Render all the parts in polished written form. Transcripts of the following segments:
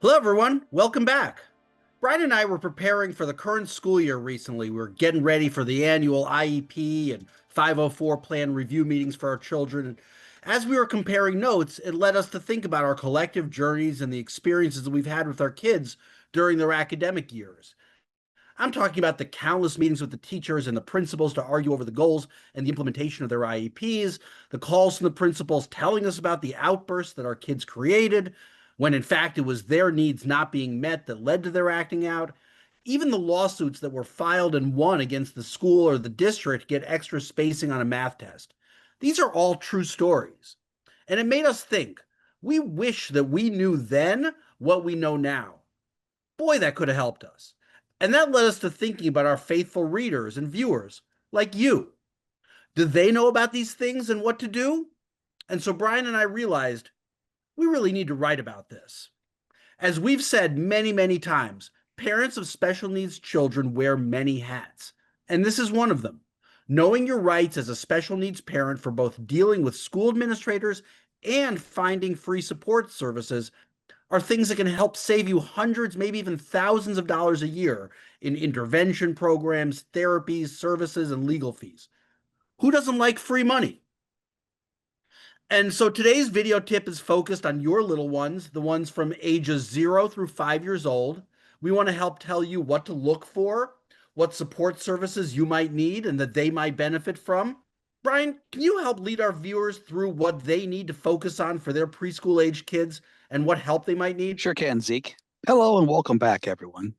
Hello, everyone. Welcome back. Brian and I were preparing for the current school year recently. We were getting ready for the annual IEP and 504 plan review meetings for our children. And as we were comparing notes, it led us to think about our collective journeys and the experiences that we've had with our kids during their academic years. I'm talking about the countless meetings with the teachers and the principals to argue over the goals and the implementation of their IEPs, the calls from the principals telling us about the outbursts that our kids created, when in fact it was their needs not being met that led to their acting out, even the lawsuits that were filed and won against the school or the district to get extra spacing on a math test. These are all true stories. And it made us think. We wish that we knew then what we know now. Boy, that could have helped us. And that led us to thinking about our faithful readers and viewers, like you. Do they know about these things and what to do? And so Brian and I realized we really need to write about this. As we've said many, many times, parents of special needs children wear many hats, and this is one of them. Knowing your rights as a special needs parent for both dealing with school administrators and finding free support services are things that can help save you hundreds, maybe even thousands of dollars a year in intervention programs, therapies, services, and legal fees. Who doesn't like free money? And so today's video tip is focused on your little ones, the ones from ages 0 through 5 years old. We want to help tell you what to look for, what support services you might need and that they might benefit from. Brian, can you help lead our viewers through what they need to focus on for their preschool age kids and what help they might need? Sure can, Zeke. Hello and welcome back, everyone.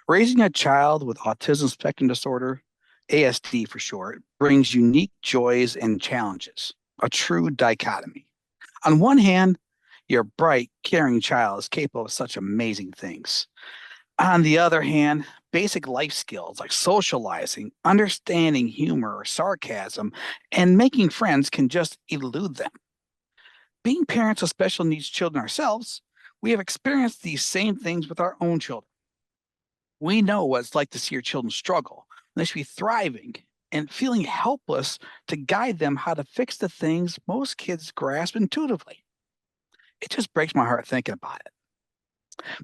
Raising a child with autism spectrum disorder, ASD for short, brings unique joys and challenges, a true dichotomy. On one hand, your bright, caring child is capable of such amazing things. On the other hand, basic life skills like socializing, understanding humor or sarcasm, and making friends can just elude them. Being parents of special needs children ourselves, we have experienced these same things with our own children. We know what it's like to see your children struggle. They should be thriving and feeling helpless to guide them how to fix the things most kids grasp intuitively. It just breaks my heart thinking about it.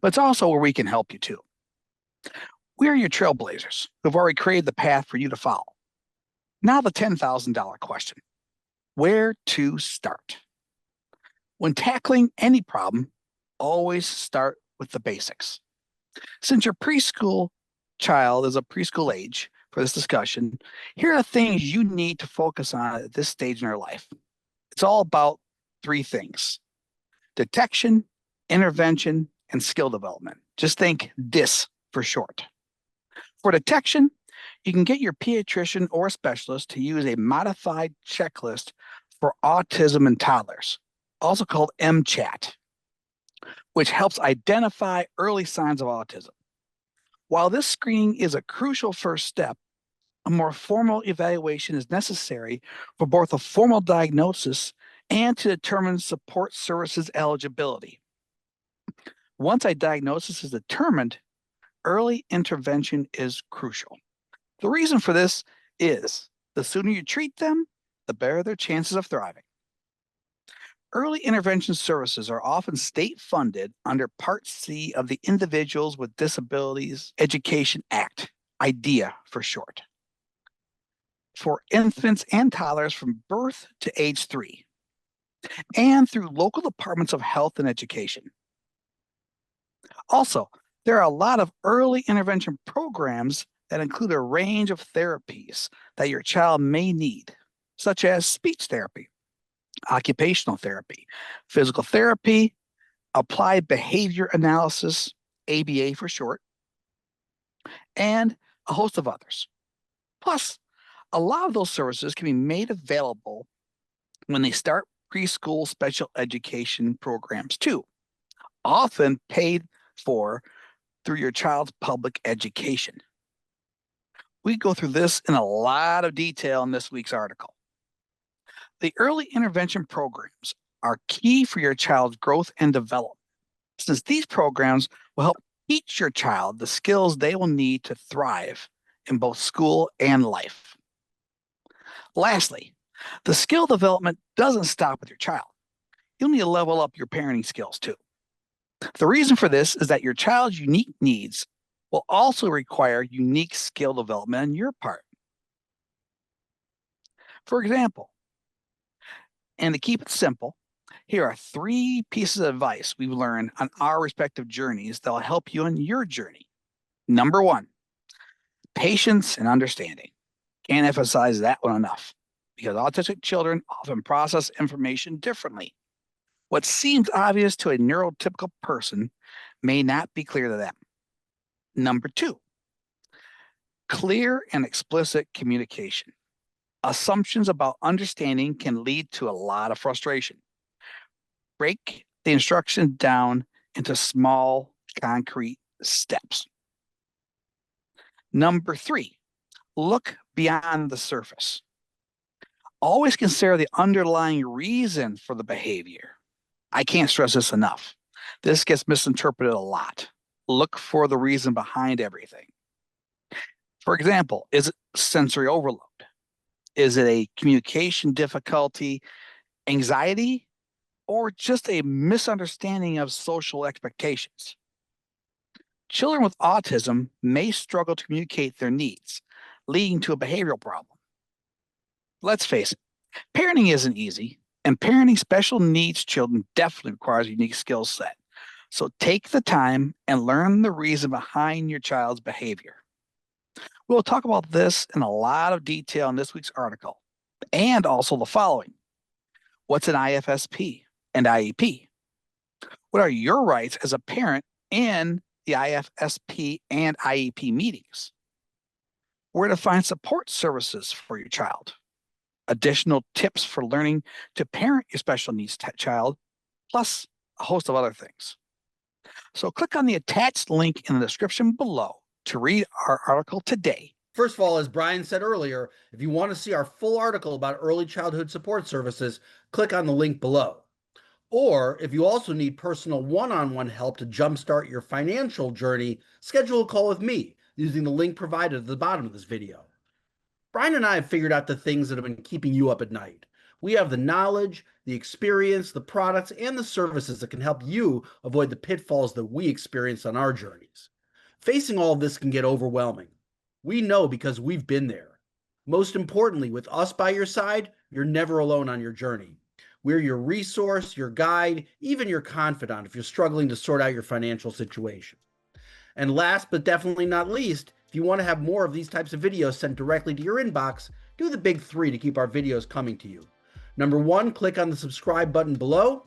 But it's also where we can help you too. We are your trailblazers who've already created the path for you to follow. Now the $10,000 question. Where to start? When tackling any problem, always start with the basics. Since your preschool child is a preschool age for this discussion, here are the things you need to focus on at this stage in their life. It's all about three things: detection, intervention, and skill development. Just think DIS for short. For detection, you can get your pediatrician or specialist to use a modified checklist for autism in toddlers, also called MCHAT, which helps identify early signs of autism. While this screening is a crucial first step, a more formal evaluation is necessary for both a formal diagnosis and to determine support services eligibility. Once a diagnosis is determined, early intervention is crucial. The reason for this is the sooner you treat them, the better their chances of thriving. Early intervention services are often state funded under Part C of the Individuals with Disabilities Education Act, IDEA for short, for infants and toddlers from birth to age 3, and through local departments of health and education. Also, there are a lot of early intervention programs that include a range of therapies that your child may need, such as speech therapy, occupational therapy, physical therapy, applied behavior analysis, ABA for short, and a host of others. Plus, a lot of those services can be made available when they start preschool special education programs too, often paid for through your child's public education. We go through this in a lot of detail in this week's article. The early intervention programs are key for your child's growth and development, since these programs will help teach your child the skills they will need to thrive in both school and life. Lastly, the skill development doesn't stop with your child. You'll need to level up your parenting skills too. The reason for this is that your child's unique needs will also require unique skill development on your part. For example, and to keep it simple, here are 3 pieces of advice we've learned on our respective journeys that will help you on your journey. Number 1, patience and understanding. Can't emphasize that one enough because autistic children often process information differently. What seems obvious to a neurotypical person may not be clear to them. Number 2, clear and explicit communication. Assumptions about understanding can lead to a lot of frustration. Break the instructions down into small, concrete steps. Number 3, look beyond the surface. Always consider the underlying reason for the behavior. I can't stress this enough. This gets misinterpreted a lot. Look for the reason behind everything. For example, is it sensory overload? Is it a communication difficulty, anxiety, or just a misunderstanding of social expectations? Children with autism may struggle to communicate their needs, leading to a behavioral problem. Let's face it, parenting isn't easy, and parenting special needs children definitely requires a unique skill set. So take the time and learn the reason behind your child's behavior. We'll talk about this in a lot of detail in this week's article, and also the following. What's an IFSP and IEP? What are your rights as a parent in the IFSP and IEP meetings? Where to find support services for your child? Additional tips for learning to parent your special needs child, plus a host of other things. So click on the attached link in the description below to read our article today. First of all, as Brian said earlier, if you want to see our full article about early childhood support services, click on the link below. Or if you also need personal one-on-one help to jumpstart your financial journey, schedule a call with me using the link provided at the bottom of this video. Brian and I have figured out the things that have been keeping you up at night. We have the knowledge, the experience, the products, and the services that can help you avoid the pitfalls that we experience on our journeys. Facing all of this can get overwhelming. We know because we've been there. Most importantly, with us by your side, you're never alone on your journey. We're your resource, your guide, even your confidant if you're struggling to sort out your financial situation. And last but definitely not least, if you want to have more of these types of videos sent directly to your inbox, do the big 3 to keep our videos coming to you. Number 1, click on the subscribe button below.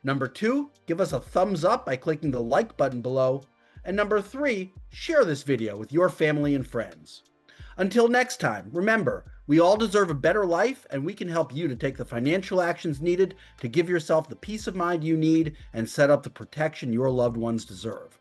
Number 2, give us a thumbs up by clicking the like button below. And number 3, share this video with your family and friends. Until next time, remember, we all deserve a better life, and we can help you to take the financial actions needed to give yourself the peace of mind you need and set up the protection your loved ones deserve.